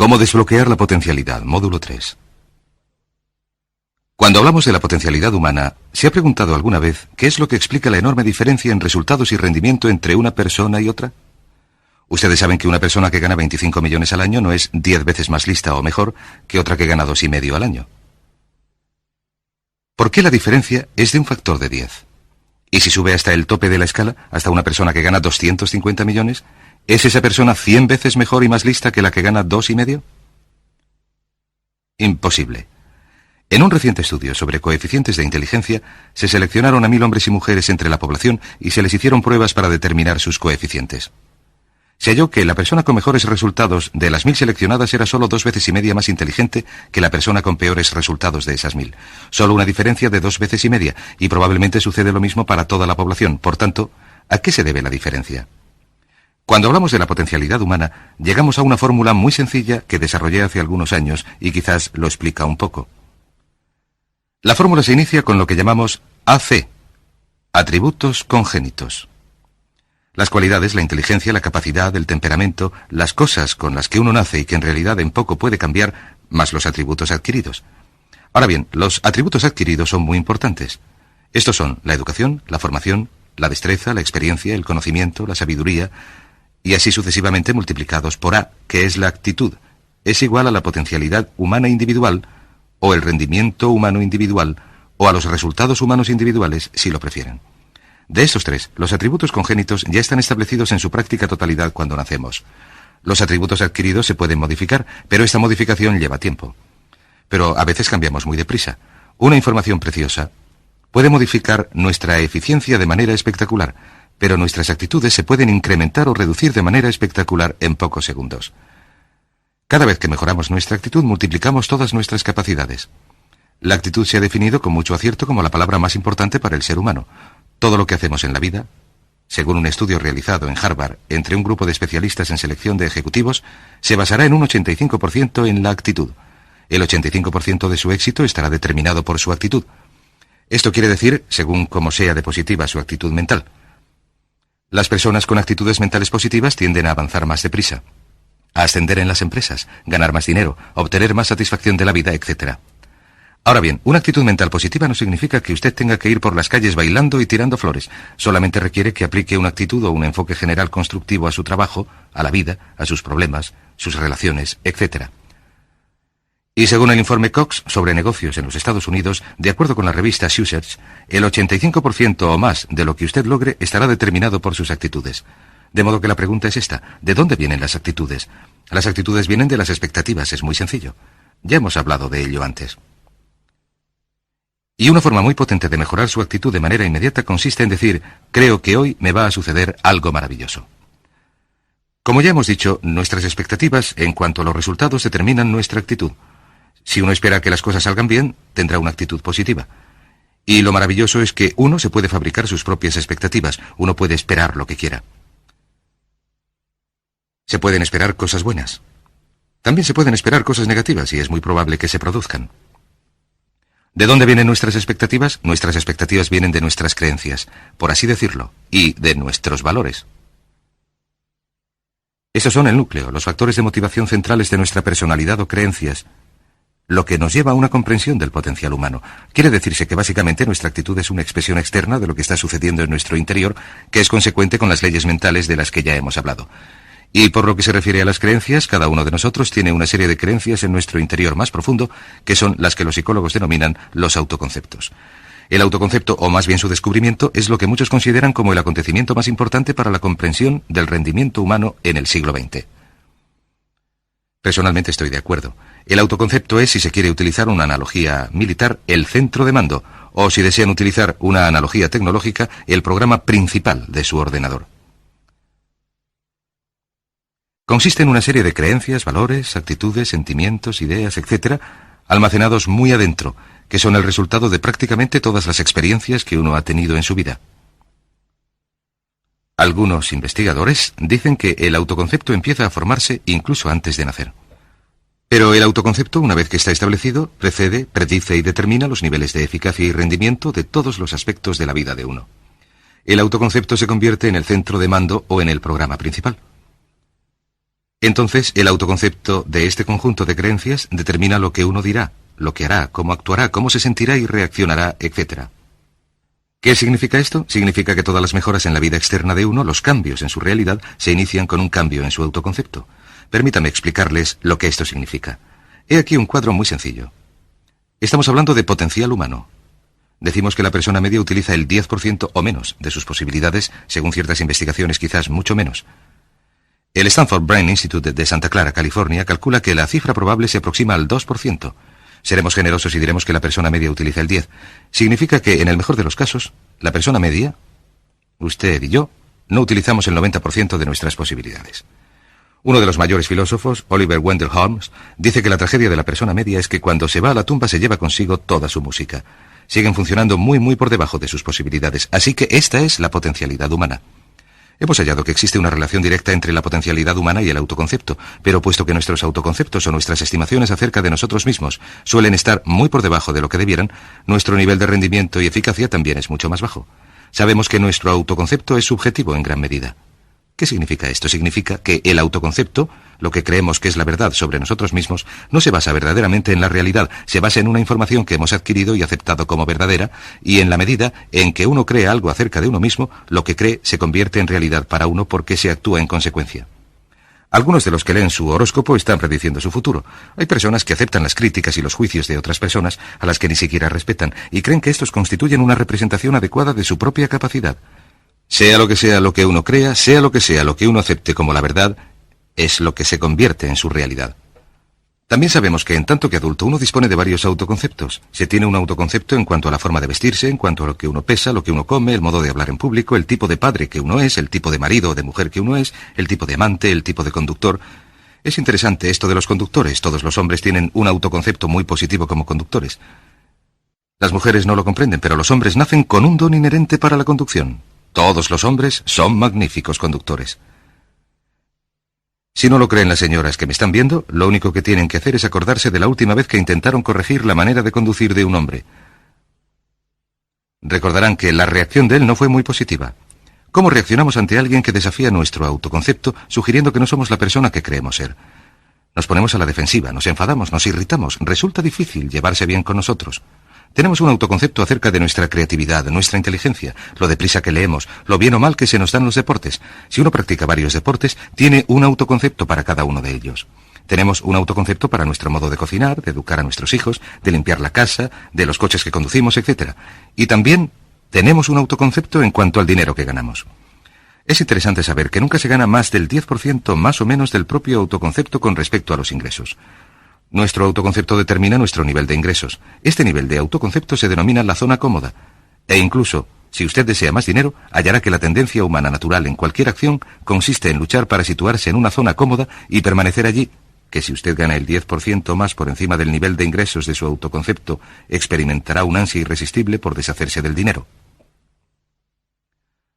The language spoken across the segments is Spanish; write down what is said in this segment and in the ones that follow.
¿Cómo desbloquear la potencialidad? Módulo 3. Cuando hablamos de la potencialidad humana, ¿se ha preguntado alguna vez qué es lo que explica la enorme diferencia en resultados y rendimiento entre una persona y otra? Ustedes saben que una persona que gana 25 millones al año no es 10 veces más lista o mejor que otra que gana 2,5 al año. ¿Por qué la diferencia es de un factor de 10? Y si sube hasta el tope de la escala, hasta una persona que gana 250 millones, ¿es esa persona 100 veces mejor y más lista que la que gana 2,5? Imposible. En un reciente estudio sobre coeficientes de inteligencia, se seleccionaron a 1.000 hombres y mujeres entre la población y se les hicieron pruebas para determinar sus coeficientes. Se halló que la persona con mejores resultados de las 1.000 seleccionadas era solo 2,5 veces más inteligente que la persona con peores resultados de esas 1.000. Solo una diferencia de 2,5 veces, y probablemente sucede lo mismo para toda la población. Por tanto, ¿a qué se debe la diferencia? Cuando hablamos de la potencialidad humana, llegamos a una fórmula muy sencilla que desarrollé hace algunos años y quizás lo explica un poco. La fórmula se inicia con lo que llamamos AC, atributos congénitos. Las cualidades, la inteligencia, la capacidad, el temperamento, las cosas con las que uno nace y que en realidad en poco puede cambiar, más los atributos adquiridos. Ahora bien, los atributos adquiridos son muy importantes. Estos son la educación, la formación, la destreza, la experiencia, el conocimiento, la sabiduría, y así sucesivamente multiplicados por A, que es la actitud. Es igual a la potencialidad humana individual, o el rendimiento humano individual, o a los resultados humanos individuales, si lo prefieren. De estos tres, los atributos congénitos ya están establecidos en su práctica totalidad cuando nacemos. Los atributos adquiridos se pueden modificar, pero esta modificación lleva tiempo. Pero a veces cambiamos muy deprisa. Una información preciosa puede modificar nuestra eficiencia de manera espectacular, pero nuestras actitudes se pueden incrementar o reducir de manera espectacular en pocos segundos. Cada vez que mejoramos nuestra actitud, multiplicamos todas nuestras capacidades. La actitud se ha definido con mucho acierto como la palabra más importante para el ser humano. Todo lo que hacemos en la vida, según un estudio realizado en Harvard entre un grupo de especialistas en selección de ejecutivos, se basará en un 85% en la actitud. El 85% de su éxito estará determinado por su actitud. Esto quiere decir, según cómo sea de positiva su actitud mental. Las personas con actitudes mentales positivas tienden a avanzar más deprisa, a ascender en las empresas, ganar más dinero, obtener más satisfacción de la vida, etc. Ahora bien, una actitud mental positiva no significa que usted tenga que ir por las calles bailando y tirando flores. Solamente requiere que aplique una actitud o un enfoque general constructivo a su trabajo, a la vida, a sus problemas, sus relaciones, etc. Y según el informe Cox sobre negocios en los Estados Unidos, de acuerdo con la revista Research, el 85% o más de lo que usted logre estará determinado por sus actitudes. De modo que la pregunta es esta: ¿de dónde vienen las actitudes? Las actitudes vienen de las expectativas, es muy sencillo. Ya hemos hablado de ello antes. Y una forma muy potente de mejorar su actitud de manera inmediata consiste en decir: creo que hoy me va a suceder algo maravilloso. Como ya hemos dicho, nuestras expectativas en cuanto a los resultados determinan nuestra actitud. Si uno espera que las cosas salgan bien, tendrá una actitud positiva. Y lo maravilloso es que uno se puede fabricar sus propias expectativas, uno puede esperar lo que quiera. Se pueden esperar cosas buenas. También se pueden esperar cosas negativas y es muy probable que se produzcan. ¿De dónde vienen nuestras expectativas? Nuestras expectativas vienen de nuestras creencias, por así decirlo, y de nuestros valores. Esos son el núcleo, los factores de motivación centrales de nuestra personalidad o creencias, lo que nos lleva a una comprensión del potencial humano. Quiere decirse que básicamente nuestra actitud es una expresión externa de lo que está sucediendo en nuestro interior, que es consecuente con las leyes mentales de las que ya hemos hablado. Y por lo que se refiere a las creencias, cada uno de nosotros tiene una serie de creencias en nuestro interior más profundo, que son las que los psicólogos denominan los autoconceptos. El autoconcepto, o más bien su descubrimiento, es lo que muchos consideran como el acontecimiento más importante para la comprensión del rendimiento humano en el siglo XX. Personalmente estoy de acuerdo. El autoconcepto es, si se quiere utilizar una analogía militar, el centro de mando, o si desean utilizar una analogía tecnológica, el programa principal de su ordenador. Consiste en una serie de creencias, valores, actitudes, sentimientos, ideas, etc., almacenados muy adentro, que son el resultado de prácticamente todas las experiencias que uno ha tenido en su vida. Algunos investigadores dicen que el autoconcepto empieza a formarse incluso antes de nacer. Pero el autoconcepto, una vez que está establecido, precede, predice y determina los niveles de eficacia y rendimiento de todos los aspectos de la vida de uno. El autoconcepto se convierte en el centro de mando o en el programa principal. Entonces, el autoconcepto de este conjunto de creencias determina lo que uno dirá, lo que hará, cómo actuará, cómo se sentirá y reaccionará, etc. ¿Qué significa esto? Significa que todas las mejoras en la vida externa de uno, los cambios en su realidad, se inician con un cambio en su autoconcepto. Permítame explicarles lo que esto significa. He aquí un cuadro muy sencillo. Estamos hablando de potencial humano. Decimos que la persona media utiliza el 10% o menos de sus posibilidades, según ciertas investigaciones quizás mucho menos. El Stanford Brain Institute de Santa Clara, California, calcula que la cifra probable se aproxima al 2%. Seremos generosos y diremos que la persona media utiliza el 10%. Significa que, en el mejor de los casos, la persona media, usted y yo, no utilizamos el 90% de nuestras posibilidades. Uno de los mayores filósofos, Oliver Wendell Holmes, dice que la tragedia de la persona media es que cuando se va a la tumba se lleva consigo toda su música. Siguen funcionando muy por debajo de sus posibilidades, así que esta es la potencialidad humana. Hemos hallado que existe una relación directa entre la potencialidad humana y el autoconcepto, pero puesto que nuestros autoconceptos o nuestras estimaciones acerca de nosotros mismos suelen estar muy por debajo de lo que debieran, nuestro nivel de rendimiento y eficacia también es mucho más bajo. Sabemos que nuestro autoconcepto es subjetivo en gran medida. ¿Qué significa esto? Significa que el autoconcepto, lo que creemos que es la verdad sobre nosotros mismos, no se basa verdaderamente en la realidad, se basa en una información que hemos adquirido y aceptado como verdadera, y en la medida en que uno cree algo acerca de uno mismo, lo que cree se convierte en realidad para uno porque se actúa en consecuencia. Algunos de los que leen su horóscopo están prediciendo su futuro. Hay personas que aceptan las críticas y los juicios de otras personas, a las que ni siquiera respetan, y creen que estos constituyen una representación adecuada de su propia capacidad. Sea lo que uno crea, sea lo que uno acepte como la verdad, es lo que se convierte en su realidad. También sabemos que en tanto que adulto uno dispone de varios autoconceptos. Se tiene un autoconcepto en cuanto a la forma de vestirse, en cuanto a lo que uno pesa, lo que uno come, el modo de hablar en público, el tipo de padre que uno es, el tipo de marido o de mujer que uno es, el tipo de amante, el tipo de conductor. Es interesante esto de los conductores. Todos los hombres tienen un autoconcepto muy positivo como conductores. Las mujeres no lo comprenden, pero los hombres nacen con un don inherente para la conducción. Todos los hombres son magníficos conductores. Si no lo creen las señoras que me están viendo, lo único que tienen que hacer es acordarse de la última vez que intentaron corregir la manera de conducir de un hombre. Recordarán que la reacción de él no fue muy positiva. ¿Cómo reaccionamos ante alguien que desafía nuestro autoconcepto, sugiriendo que no somos la persona que creemos ser? Nos ponemos a la defensiva, nos enfadamos, nos irritamos. Resulta difícil llevarse bien con nosotros. Tenemos un autoconcepto acerca de nuestra creatividad, nuestra inteligencia, lo deprisa que leemos, lo bien o mal que se nos dan los deportes. Si uno practica varios deportes, tiene un autoconcepto para cada uno de ellos. Tenemos un autoconcepto para nuestro modo de cocinar, de educar a nuestros hijos, de limpiar la casa, de los coches que conducimos, etc. Y también tenemos un autoconcepto en cuanto al dinero que ganamos. Es interesante saber que nunca se gana más del 10% más o menos del propio autoconcepto con respecto a los ingresos. Nuestro autoconcepto determina nuestro nivel de ingresos. Este nivel de autoconcepto se denomina la zona cómoda. E incluso, si usted desea más dinero, hallará que la tendencia humana natural en cualquier acción consiste en luchar para situarse en una zona cómoda y permanecer allí, que si usted gana el 10% más por encima del nivel de ingresos de su autoconcepto, experimentará un ansia irresistible por deshacerse del dinero.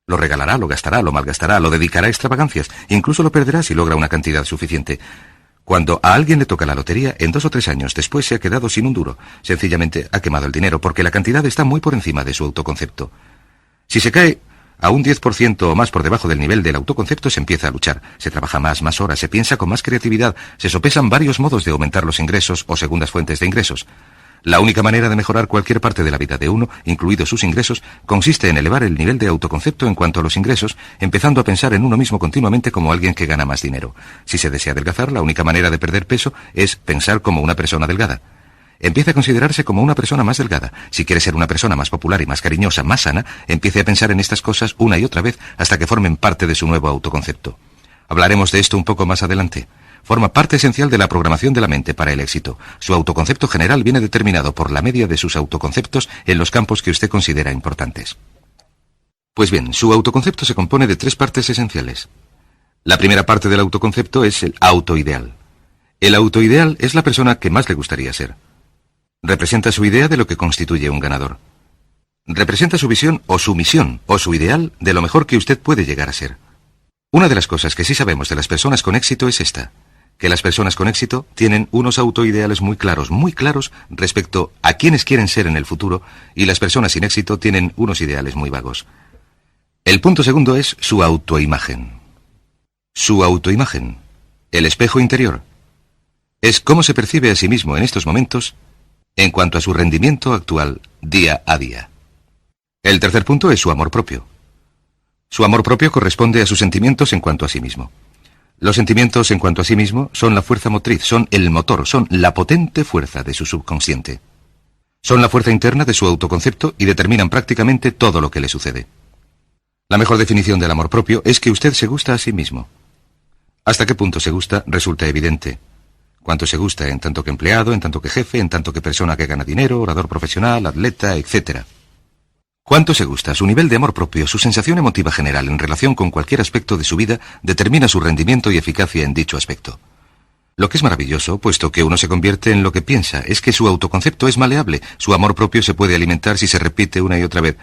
Lo regalará, lo gastará, lo malgastará, lo dedicará a extravagancias, incluso lo perderá si logra una cantidad suficiente. Cuando a alguien le toca la lotería, en 2 o 3 años después se ha quedado sin un duro. Sencillamente ha quemado el dinero porque la cantidad está muy por encima de su autoconcepto. Si se cae a un 10% o más por debajo del nivel del autoconcepto, se empieza a luchar. Se trabaja más horas, se piensa con más creatividad, se sopesan varios modos de aumentar los ingresos o segundas fuentes de ingresos. La única manera de mejorar cualquier parte de la vida de uno, incluidos sus ingresos, consiste en elevar el nivel de autoconcepto en cuanto a los ingresos, empezando a pensar en uno mismo continuamente como alguien que gana más dinero. Si se desea adelgazar, la única manera de perder peso es pensar como una persona delgada. Empiece a considerarse como una persona más delgada. Si quiere ser una persona más popular y más cariñosa, más sana, empiece a pensar en estas cosas una y otra vez hasta que formen parte de su nuevo autoconcepto. Hablaremos de esto un poco más adelante. Forma parte esencial de la programación de la mente para el éxito. Su autoconcepto general viene determinado por la media de sus autoconceptos en los campos que usted considera importantes. Pues bien, su autoconcepto se compone de 3 partes esenciales. La primera parte del autoconcepto es el autoideal. El autoideal es la persona que más le gustaría ser. Representa su idea de lo que constituye un ganador. Representa su visión o su misión o su ideal de lo mejor que usted puede llegar a ser. Una de las cosas que sí sabemos de las personas con éxito es esta: que las personas con éxito tienen unos autoideales muy claros respecto a quienes quieren ser en el futuro, y las personas sin éxito tienen unos ideales muy vagos. El punto segundo es su autoimagen. Su autoimagen el espejo interior. Es cómo se percibe a sí mismo en estos momentos en cuanto a su rendimiento actual día a día. El tercer punto es su amor propio. Su amor propio corresponde a sus sentimientos en cuanto a sí mismo. Los sentimientos en cuanto a sí mismo son la fuerza motriz, son el motor, son la potente fuerza de su subconsciente. Son la fuerza interna de su autoconcepto y determinan prácticamente todo lo que le sucede. La mejor definición del amor propio es que usted se gusta a sí mismo. Hasta qué punto se gusta resulta evidente. Cuánto se gusta en tanto que empleado, en tanto que jefe, en tanto que persona que gana dinero, orador profesional, atleta, etc. Cuánto se gusta, su nivel de amor propio, su sensación emotiva general en relación con cualquier aspecto de su vida determina su rendimiento y eficacia en dicho aspecto. Lo que es maravilloso, puesto que uno se convierte en lo que piensa, es que su autoconcepto es maleable, su amor propio se puede alimentar si se repite una y otra vez.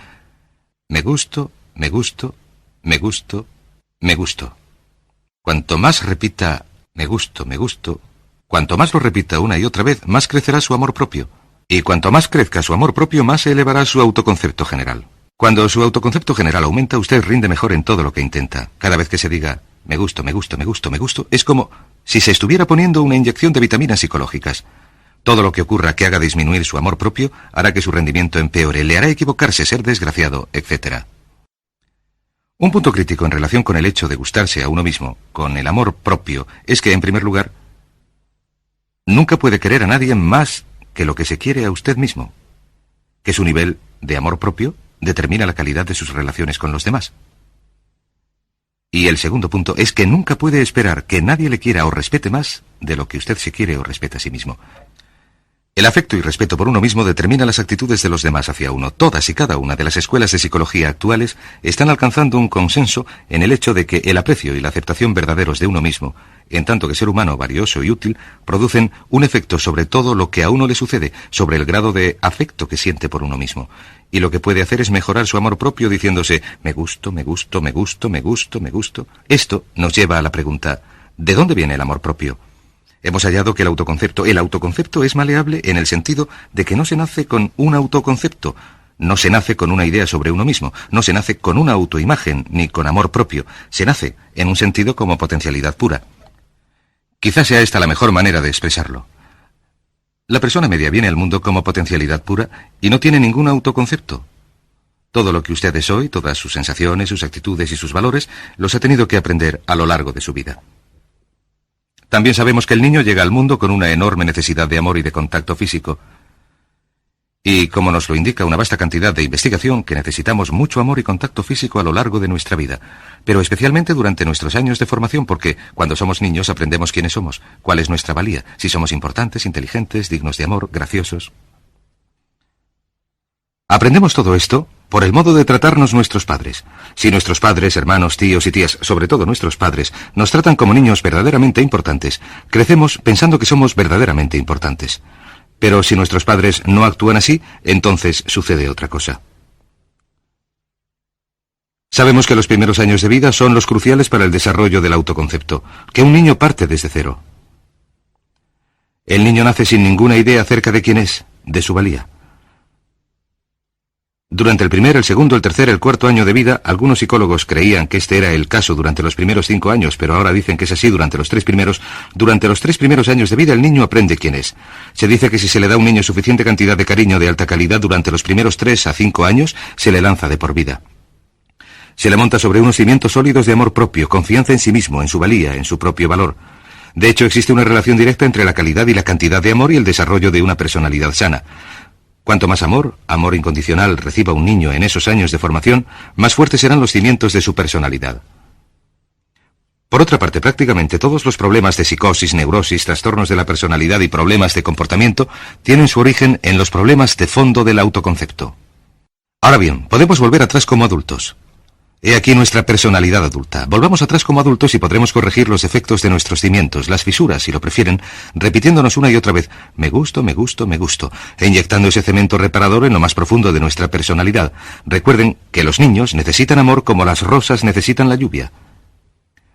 Me gusto, me gusto, me gusto, me gusto. Cuanto más repita me gusto, cuanto más lo repita una y otra vez, más crecerá su amor propio. Y cuanto más crezca su amor propio, más se elevará su autoconcepto general. Cuando su autoconcepto general aumenta, usted rinde mejor en todo lo que intenta. Cada vez que se diga me gusto, me gusto, me gusto, me gusto, es como si se estuviera poniendo una inyección de vitaminas psicológicas. Todo lo que ocurra que haga disminuir su amor propio hará que su rendimiento empeore, le hará equivocarse, ser desgraciado, etc. Un punto crítico en relación con el hecho de gustarse a uno mismo, con el amor propio, es que, en primer lugar, nunca puede querer a nadie más que lo que se quiere a usted mismo, que su nivel de amor propio determina la calidad de sus relaciones con los demás. Y el segundo punto es que nunca puede esperar que nadie le quiera o respete más de lo que usted se quiere o respeta a sí mismo. El afecto y respeto por uno mismo determina las actitudes de los demás hacia uno. Todas y cada una de las escuelas de psicología actuales están alcanzando un consenso en el hecho de que el aprecio y la aceptación verdaderos de uno mismo, en tanto que ser humano valioso y útil, producen un efecto sobre todo lo que a uno le sucede, sobre el grado de afecto que siente por uno mismo. Y lo que puede hacer es mejorar su amor propio diciéndose me gusto, me gusto, me gusto, me gusto, me gusto. Esto nos lleva a la pregunta, ¿de dónde viene el amor propio? Hemos hallado que el autoconcepto es maleable en el sentido de que no se nace con un autoconcepto, no se nace con una idea sobre uno mismo, no se nace con una autoimagen ni con amor propio, se nace en un sentido como potencialidad pura. Quizás sea esta la mejor manera de expresarlo. La persona media viene al mundo como potencialidad pura y no tiene ningún autoconcepto. Todo lo que usted es hoy, todas sus sensaciones, sus actitudes y sus valores, los ha tenido que aprender a lo largo de su vida. También sabemos que el niño llega al mundo con una enorme necesidad de amor y de contacto físico. Y, como nos lo indica una vasta cantidad de investigación, que necesitamos mucho amor y contacto físico a lo largo de nuestra vida, pero especialmente durante nuestros años de formación, porque cuando somos niños aprendemos quiénes somos, cuál es nuestra valía, si somos importantes, inteligentes, dignos de amor, graciosos. Aprendemos todo esto por el modo de tratarnos nuestros padres. Si nuestros padres, hermanos, tíos y tías, sobre todo nuestros padres, nos tratan como niños verdaderamente importantes, crecemos pensando que somos verdaderamente importantes. Pero si nuestros padres no actúan así, entonces sucede otra cosa. Sabemos que los primeros años de vida son los cruciales para el desarrollo del autoconcepto, que un niño parte desde cero. El niño nace sin ninguna idea acerca de quién es, de su valía. Durante el primer, el segundo, el tercer, el cuarto año de vida, algunos psicólogos creían que este era el caso durante los primeros 5 años, pero ahora dicen que es así durante los 3 primeros. Durante los 3 primeros años de vida el niño aprende quién es. Se dice que si se le da a un niño suficiente cantidad de cariño de alta calidad durante los primeros 3 a 5 años, se le lanza de por vida. Se le monta sobre unos cimientos sólidos de amor propio, confianza en sí mismo, en su valía, en su propio valor. De hecho, existe una relación directa entre la calidad y la cantidad de amor y el desarrollo de una personalidad sana. Cuanto más amor incondicional reciba un niño en esos años de formación, más fuertes serán los cimientos de su personalidad. Por otra parte, prácticamente todos los problemas de psicosis, neurosis, trastornos de la personalidad y problemas de comportamiento tienen su origen en los problemas de fondo del autoconcepto. Ahora bien, podemos volver atrás como adultos. He aquí nuestra personalidad adulta. Volvamos atrás como adultos y podremos corregir los defectos de nuestros cimientos, las fisuras, si lo prefieren, repitiéndonos una y otra vez, me gusto, me gusto, me gusto, e inyectando ese cemento reparador en lo más profundo de nuestra personalidad. Recuerden que los niños necesitan amor como las rosas necesitan la lluvia.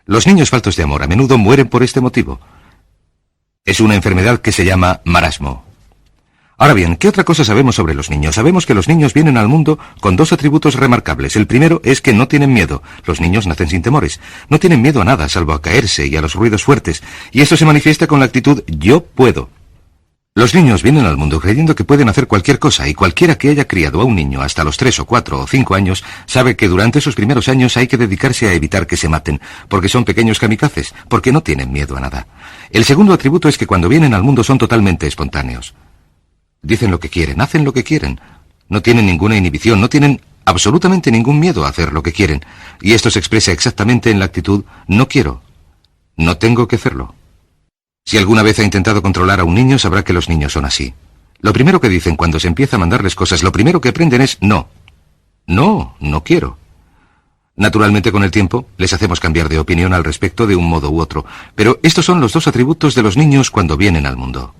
Los niños faltos de amor a menudo mueren por este motivo. Es una enfermedad que se llama marasmo. Ahora bien, ¿qué otra cosa sabemos sobre los niños? Sabemos que los niños vienen al mundo con dos atributos remarcables. El primero es que no tienen miedo. Los niños nacen sin temores. No tienen miedo a nada, salvo a caerse y a los ruidos fuertes. Y esto se manifiesta con la actitud yo puedo. Los niños vienen al mundo creyendo que pueden hacer cualquier cosa, y cualquiera que haya criado a un niño hasta los 3 o 4 o 5 años sabe que durante sus primeros años hay que dedicarse a evitar que se maten, porque son pequeños kamikazes, porque no tienen miedo a nada. El segundo atributo es que cuando vienen al mundo son totalmente espontáneos. Dicen lo que quieren, hacen lo que quieren. No tienen ninguna inhibición, no tienen absolutamente ningún miedo a hacer lo que quieren. Y esto se expresa exactamente en la actitud no quiero, no tengo que hacerlo. Si alguna vez ha intentado controlar a un niño, sabrá que los niños son así. Lo primero que dicen cuando se empieza a mandarles cosas, lo primero que aprenden es no. No, no quiero. Naturalmente, con el tiempo, les hacemos cambiar de opinión al respecto de un modo u otro. Pero estos son los dos atributos de los niños cuando vienen al mundo.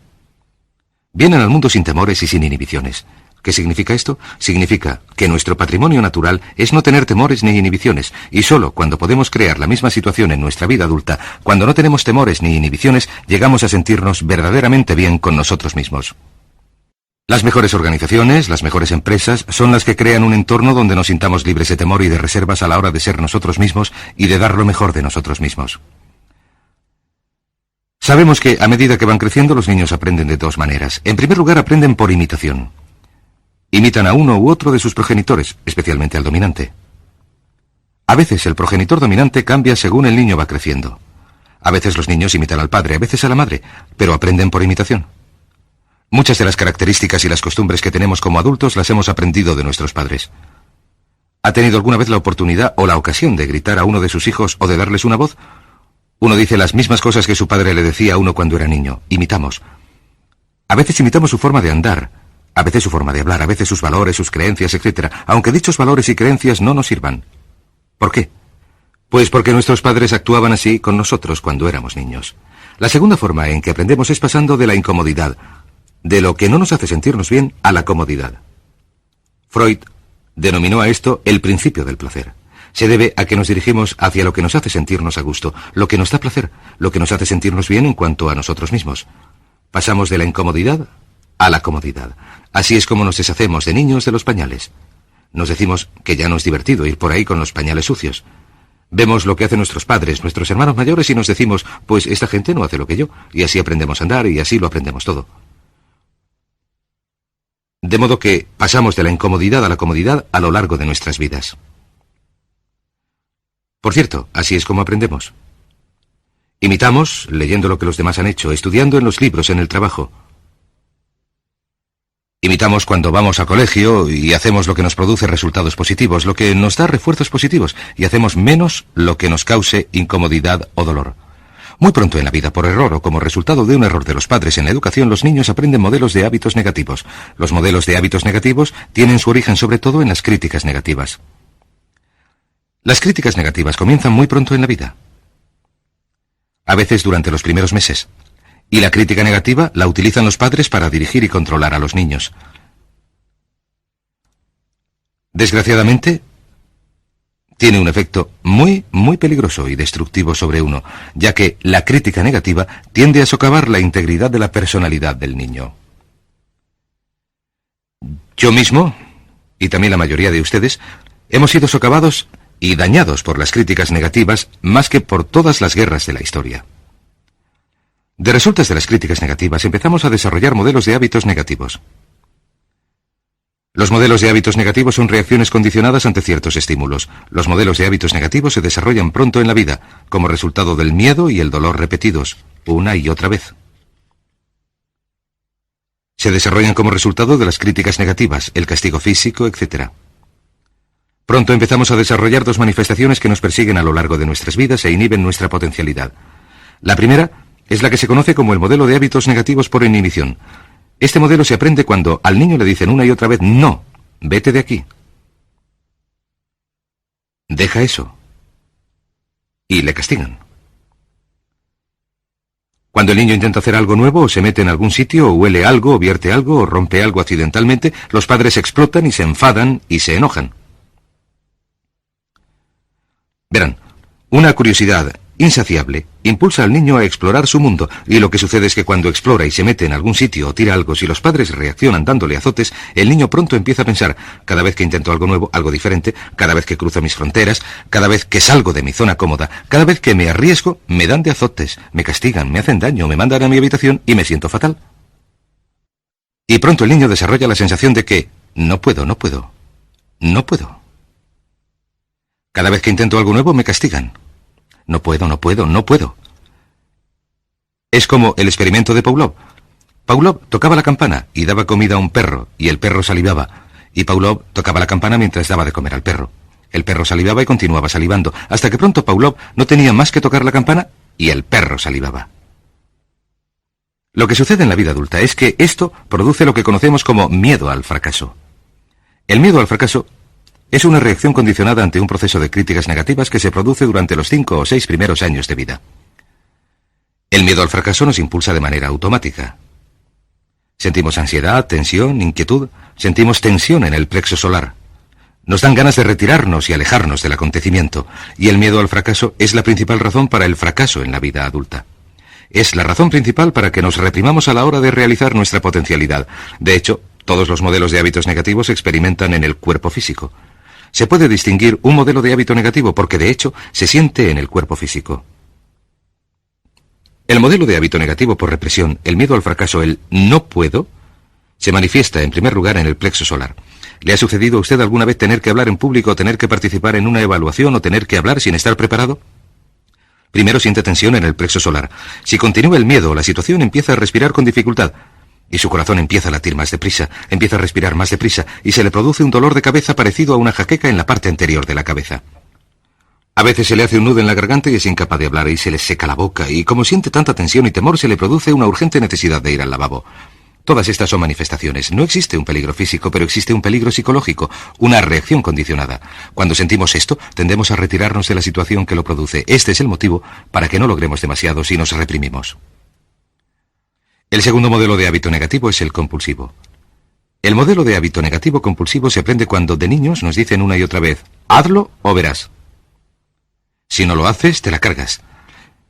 Vienen al mundo sin temores y sin inhibiciones. ¿Qué significa esto? Significa que nuestro patrimonio natural es no tener temores ni inhibiciones, y solo cuando podemos crear la misma situación en nuestra vida adulta, cuando no tenemos temores ni inhibiciones, llegamos a sentirnos verdaderamente bien con nosotros mismos. Las mejores organizaciones, las mejores empresas, son las que crean un entorno donde nos sintamos libres de temor y de reservas a la hora de ser nosotros mismos y de dar lo mejor de nosotros mismos. Sabemos que a medida que van creciendo los niños aprenden de dos maneras. En primer lugar, aprenden por imitación. Imitan a uno u otro de sus progenitores, especialmente al dominante. A veces el progenitor dominante cambia según el niño va creciendo. A veces los niños imitan al padre, a veces a la madre, pero aprenden por imitación. Muchas de las características y las costumbres que tenemos como adultos las hemos aprendido de nuestros padres. ¿Ha tenido alguna vez la oportunidad o la ocasión de gritar a uno de sus hijos o de darles una voz? Uno dice las mismas cosas que su padre le decía a uno cuando era niño. Imitamos. A veces imitamos su forma de andar, a veces su forma de hablar, a veces sus valores, sus creencias, etc., aunque dichos valores y creencias no nos sirvan. ¿Por qué? Pues porque nuestros padres actuaban así con nosotros cuando éramos niños. La segunda forma en que aprendemos es pasando de la incomodidad, de lo que no nos hace sentirnos bien, a la comodidad. Freud denominó a esto el principio del placer. Se debe a que nos dirigimos hacia lo que nos hace sentirnos a gusto, lo que nos da placer, lo que nos hace sentirnos bien en cuanto a nosotros mismos. Pasamos de la incomodidad a la comodidad. Así es como nos deshacemos de niños de los pañales. Nos decimos que ya no es divertido ir por ahí con los pañales sucios. Vemos lo que hacen nuestros padres, nuestros hermanos mayores y nos decimos, pues esta gente no hace lo que yo, y así aprendemos a andar y así lo aprendemos todo. De modo que pasamos de la incomodidad a la comodidad a lo largo de nuestras vidas. Por cierto, así es como aprendemos. Imitamos, leyendo lo que los demás han hecho, estudiando en los libros, en el trabajo. Imitamos cuando vamos a colegio y hacemos lo que nos produce resultados positivos, lo que nos da refuerzos positivos, y hacemos menos lo que nos cause incomodidad o dolor. Muy pronto en la vida, por error o como resultado de un error de los padres en la educación, los niños aprenden modelos de hábitos negativos. Los modelos de hábitos negativos tienen su origen sobre todo en las críticas negativas. Las críticas negativas comienzan muy pronto en la vida. A veces durante los primeros meses. Y la crítica negativa la utilizan los padres para dirigir y controlar a los niños. Desgraciadamente, tiene un efecto muy peligroso y destructivo sobre uno, ya que la crítica negativa tiende a socavar la integridad de la personalidad del niño. Yo mismo, y también la mayoría de ustedes, hemos sido socavados y dañados por las críticas negativas más que por todas las guerras de la historia. De resultas de las críticas negativas empezamos a desarrollar modelos de hábitos negativos. Los modelos de hábitos negativos son reacciones condicionadas ante ciertos estímulos. Los modelos de hábitos negativos se desarrollan pronto en la vida, como resultado del miedo y el dolor repetidos, una y otra vez. Se desarrollan como resultado de las críticas negativas, el castigo físico, etc. Pronto empezamos a desarrollar dos manifestaciones que nos persiguen a lo largo de nuestras vidas e inhiben nuestra potencialidad. La primera es la que se conoce como el modelo de hábitos negativos por inhibición. Este modelo se aprende cuando al niño le dicen una y otra vez, no, vete de aquí. Deja eso. Y le castigan. Cuando el niño intenta hacer algo nuevo, o se mete en algún sitio, o huele algo, o vierte algo, o rompe algo accidentalmente, los padres explotan y se enfadan y se enojan. Verán, una curiosidad insaciable, impulsa al niño a explorar su mundo, y lo que sucede es que cuando explora y se mete en algún sitio o tira algo, si los padres reaccionan dándole azotes, el niño pronto empieza a pensar: cada vez que intento algo nuevo, algo diferente, cada vez que cruzo mis fronteras, cada vez que salgo de mi zona cómoda, cada vez que me arriesgo, me dan de azotes, me castigan, me hacen daño, me mandan a mi habitación y me siento fatal. Y pronto el niño desarrolla la sensación de que no puedo. Cada vez que intento algo nuevo me castigan. No puedo. Es como el experimento de Pavlov. Pavlov tocaba la campana y daba comida a un perro, y el perro salivaba. Y Pavlov tocaba la campana mientras daba de comer al perro. El perro salivaba y continuaba salivando, hasta que pronto Pavlov no tenía más que tocar la campana y el perro salivaba. Lo que sucede en la vida adulta es que esto produce lo que conocemos como miedo al fracaso. El miedo al fracaso es una reacción condicionada ante un proceso de críticas negativas que se produce durante los 5 o 6 primeros años de vida. El miedo al fracaso nos impulsa de manera automática. Sentimos ansiedad, tensión, inquietud, sentimos tensión en el plexo solar. Nos dan ganas de retirarnos y alejarnos del acontecimiento, y el miedo al fracaso es la principal razón para el fracaso en la vida adulta. Es la razón principal para que nos reprimamos a la hora de realizar nuestra potencialidad. De hecho, todos los modelos de hábitos negativos se experimentan en el cuerpo físico. Se puede distinguir un modelo de hábito negativo porque de hecho se siente en el cuerpo físico. El modelo de hábito negativo por represión, el miedo al fracaso, el no puedo, se manifiesta en primer lugar en el plexo solar. ¿Le ha sucedido a usted alguna vez tener que hablar en público, tener que participar en una evaluación o tener que hablar sin estar preparado? Primero siente tensión en el plexo solar. Si continúa el miedo, la situación empieza a respirar con dificultad. Y su corazón empieza a latir más deprisa, empieza a respirar más deprisa, y se le produce un dolor de cabeza parecido a una jaqueca en la parte anterior de la cabeza. A veces se le hace un nudo en la garganta y es incapaz de hablar y se le seca la boca, y como siente tanta tensión y temor, se le produce una urgente necesidad de ir al lavabo. Todas estas son manifestaciones. No existe un peligro físico, pero existe un peligro psicológico, una reacción condicionada. Cuando sentimos esto, tendemos a retirarnos de la situación que lo produce. Este es el motivo para que no logremos demasiado si nos reprimimos. El segundo modelo de hábito negativo es el compulsivo. El modelo de hábito negativo compulsivo se aprende cuando de niños nos dicen una y otra vez: hazlo o verás. Si no lo haces, te la cargas.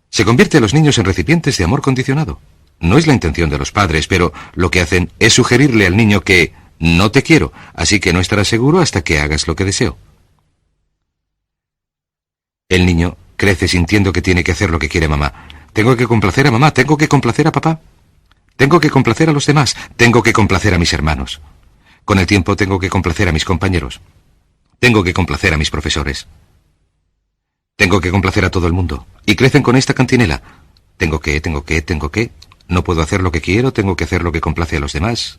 Se convierte a los niños en recipientes de amor condicionado. No es la intención de los padres, pero lo que hacen es sugerirle al niño que no te quiero, así que no estarás seguro hasta que hagas lo que deseo. El niño crece sintiendo que tiene que hacer lo que quiere mamá. Tengo que complacer a mamá, tengo que complacer a papá. Tengo que complacer a los demás, tengo que complacer a mis hermanos. Con el tiempo tengo que complacer a mis compañeros. Tengo que complacer a mis profesores. Tengo que complacer a todo el mundo. Y crecen con esta cantinela. Tengo que. No puedo hacer lo que quiero, tengo que hacer lo que complace a los demás.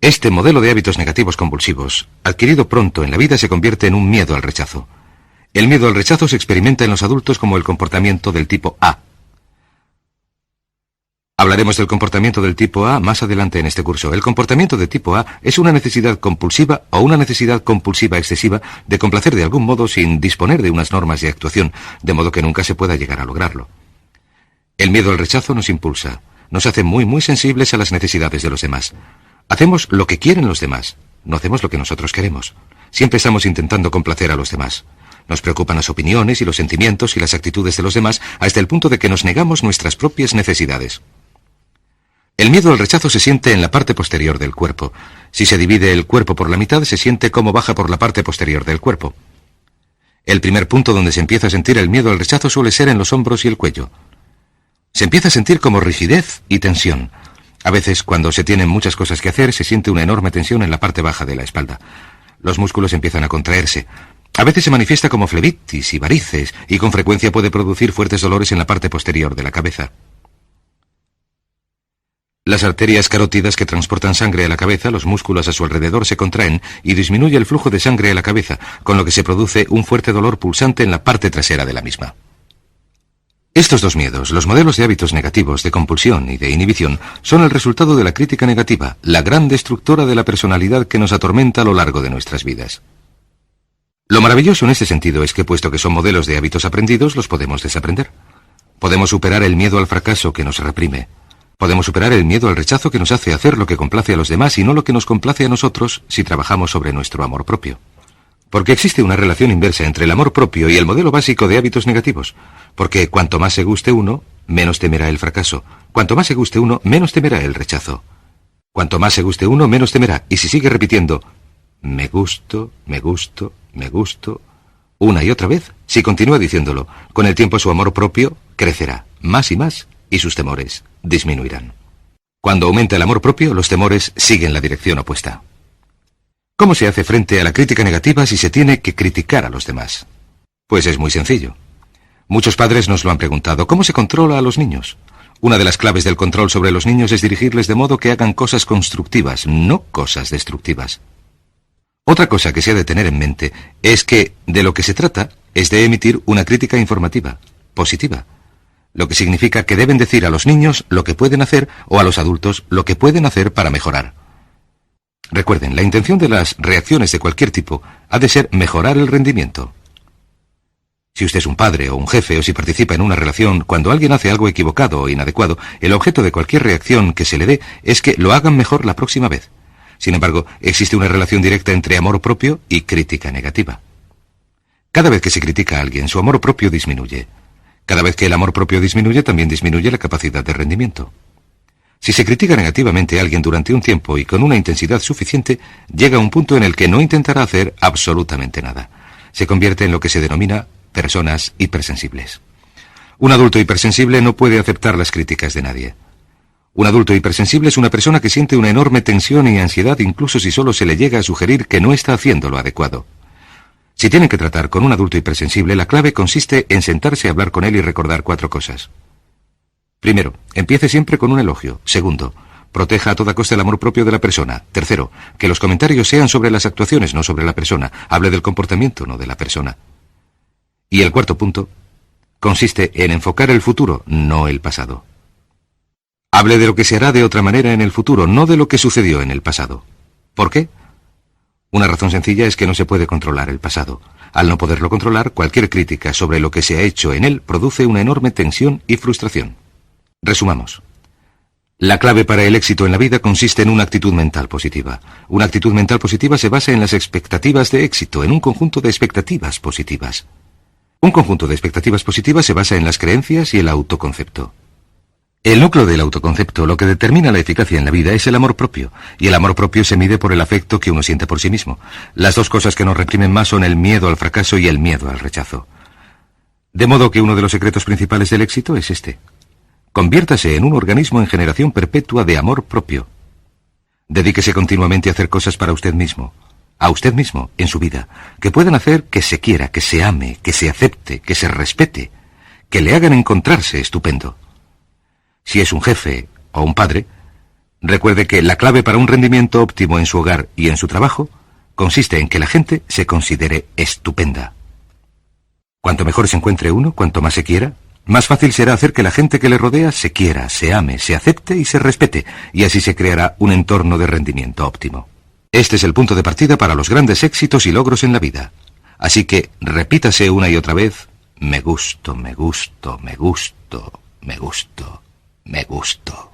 Este modelo de hábitos negativos compulsivos, adquirido pronto en la vida, se convierte en un miedo al rechazo. El miedo al rechazo se experimenta en los adultos como el comportamiento del tipo A. Hablaremos del comportamiento del tipo A más adelante en este curso. El comportamiento de tipo A es una necesidad compulsiva o una necesidad compulsiva excesiva de complacer de algún modo sin disponer de unas normas de actuación, de modo que nunca se pueda llegar a lograrlo. El miedo al rechazo nos impulsa, nos hace muy sensibles a las necesidades de los demás. Hacemos lo que quieren los demás, no hacemos lo que nosotros queremos. Siempre estamos intentando complacer a los demás. Nos preocupan las opiniones y los sentimientos y las actitudes de los demás hasta el punto de que nos negamos nuestras propias necesidades. El miedo al rechazo se siente en la parte posterior del cuerpo. Si se divide el cuerpo por la mitad, se siente cómo baja por la parte posterior del cuerpo. El primer punto donde se empieza a sentir el miedo al rechazo suele ser en los hombros y el cuello. Se empieza a sentir como rigidez y tensión. A veces, cuando se tienen muchas cosas que hacer, se siente una enorme tensión en la parte baja de la espalda. Los músculos empiezan a contraerse. A veces se manifiesta como flebitis y varices, y con frecuencia puede producir fuertes dolores en la parte posterior de la cabeza. Las arterias carótidas que transportan sangre a la cabeza, los músculos a su alrededor se contraen y disminuye el flujo de sangre a la cabeza, con lo que se produce un fuerte dolor pulsante en la parte trasera de la misma. Estos dos miedos, los modelos de hábitos negativos de compulsión y de inhibición, son el resultado de la crítica negativa, la gran destructora de la personalidad que nos atormenta a lo largo de nuestras vidas. Lo maravilloso en este sentido es que, puesto que son modelos de hábitos aprendidos, los podemos desaprender. Podemos superar el miedo al fracaso que nos reprime. Podemos superar el miedo al rechazo que nos hace hacer lo que complace a los demás y no lo que nos complace a nosotros si trabajamos sobre nuestro amor propio. Porque existe una relación inversa entre el amor propio y el modelo básico de hábitos negativos. Porque cuanto más se guste uno, menos temerá el fracaso. Cuanto más se guste uno, menos temerá el rechazo. Cuanto más se guste uno, menos temerá. Y si sigue repitiendo, me gusto, me gusto, me gusto, una y otra vez, si continúa diciéndolo, con el tiempo su amor propio crecerá más y más y sus temores disminuirán. Cuando aumenta el amor propio, los temores siguen la dirección opuesta. ¿Cómo se hace frente a la crítica negativa si se tiene que criticar a los demás? Pues es muy sencillo. Muchos padres nos lo han preguntado. ¿Cómo se controla a los niños? Una de las claves del control sobre los niños es dirigirles de modo que hagan cosas constructivas, no cosas destructivas. Otra cosa que se ha de tener en mente es que de lo que se trata es de emitir una crítica informativa, positiva, lo que significa que deben decir a los niños lo que pueden hacer o a los adultos lo que pueden hacer para mejorar. Recuerden, la intención de las reacciones de cualquier tipo ha de ser mejorar el rendimiento. Si usted es un padre o un jefe o si participa en una relación, cuando alguien hace algo equivocado o inadecuado, el objeto de cualquier reacción que se le dé es que lo hagan mejor la próxima vez. Sin embargo, existe una relación directa entre amor propio y crítica negativa. Cada vez que se critica a alguien, su amor propio disminuye. Cada vez que el amor propio disminuye, también disminuye la capacidad de rendimiento. Si se critica negativamente a alguien durante un tiempo y con una intensidad suficiente, llega a un punto en el que no intentará hacer absolutamente nada. Se convierte en lo que se denomina personas hipersensibles. Un adulto hipersensible no puede aceptar las críticas de nadie. Un adulto hipersensible es una persona que siente una enorme tensión y ansiedad incluso si solo se le llega a sugerir que no está haciendo lo adecuado. Si tienen que tratar con un adulto hipersensible, la clave consiste en sentarse a hablar con él y recordar 4 cosas. Primero, empiece siempre con un elogio. Segundo, proteja a toda costa el amor propio de la persona. Tercero, que los comentarios sean sobre las actuaciones, no sobre la persona. Hable del comportamiento, no de la persona. Y el cuarto punto consiste en enfocar el futuro, no el pasado. Hable de lo que se hará de otra manera en el futuro, no de lo que sucedió en el pasado. ¿Por qué? Una razón sencilla es que no se puede controlar el pasado. Al no poderlo controlar, cualquier crítica sobre lo que se ha hecho en él produce una enorme tensión y frustración. Resumamos. La clave para el éxito en la vida consiste en una actitud mental positiva. Una actitud mental positiva se basa en las expectativas de éxito, en un conjunto de expectativas positivas. Un conjunto de expectativas positivas se basa en las creencias y el autoconcepto. El núcleo del autoconcepto, lo que determina la eficacia en la vida, es el amor propio, y el amor propio se mide por el afecto que uno siente por sí mismo. Las dos cosas que nos reprimen más son el miedo al fracaso y el miedo al rechazo. De modo que uno de los secretos principales del éxito es este. Conviértase en un organismo en generación perpetua de amor propio. Dedíquese continuamente a hacer cosas para usted mismo, a usted mismo, en su vida, que puedan hacer que se quiera, que se ame, que se acepte, que se respete, que le hagan encontrarse estupendo. Si es un jefe o un padre, recuerde que la clave para un rendimiento óptimo en su hogar y en su trabajo consiste en que la gente se considere estupenda. Cuanto mejor se encuentre uno, cuanto más se quiera, más fácil será hacer que la gente que le rodea se quiera, se ame, se acepte y se respete, y así se creará un entorno de rendimiento óptimo. Este es el punto de partida para los grandes éxitos y logros en la vida. Así que repítase una y otra vez, me gusto, me gusto, me gusto, me gusto. Me gusto.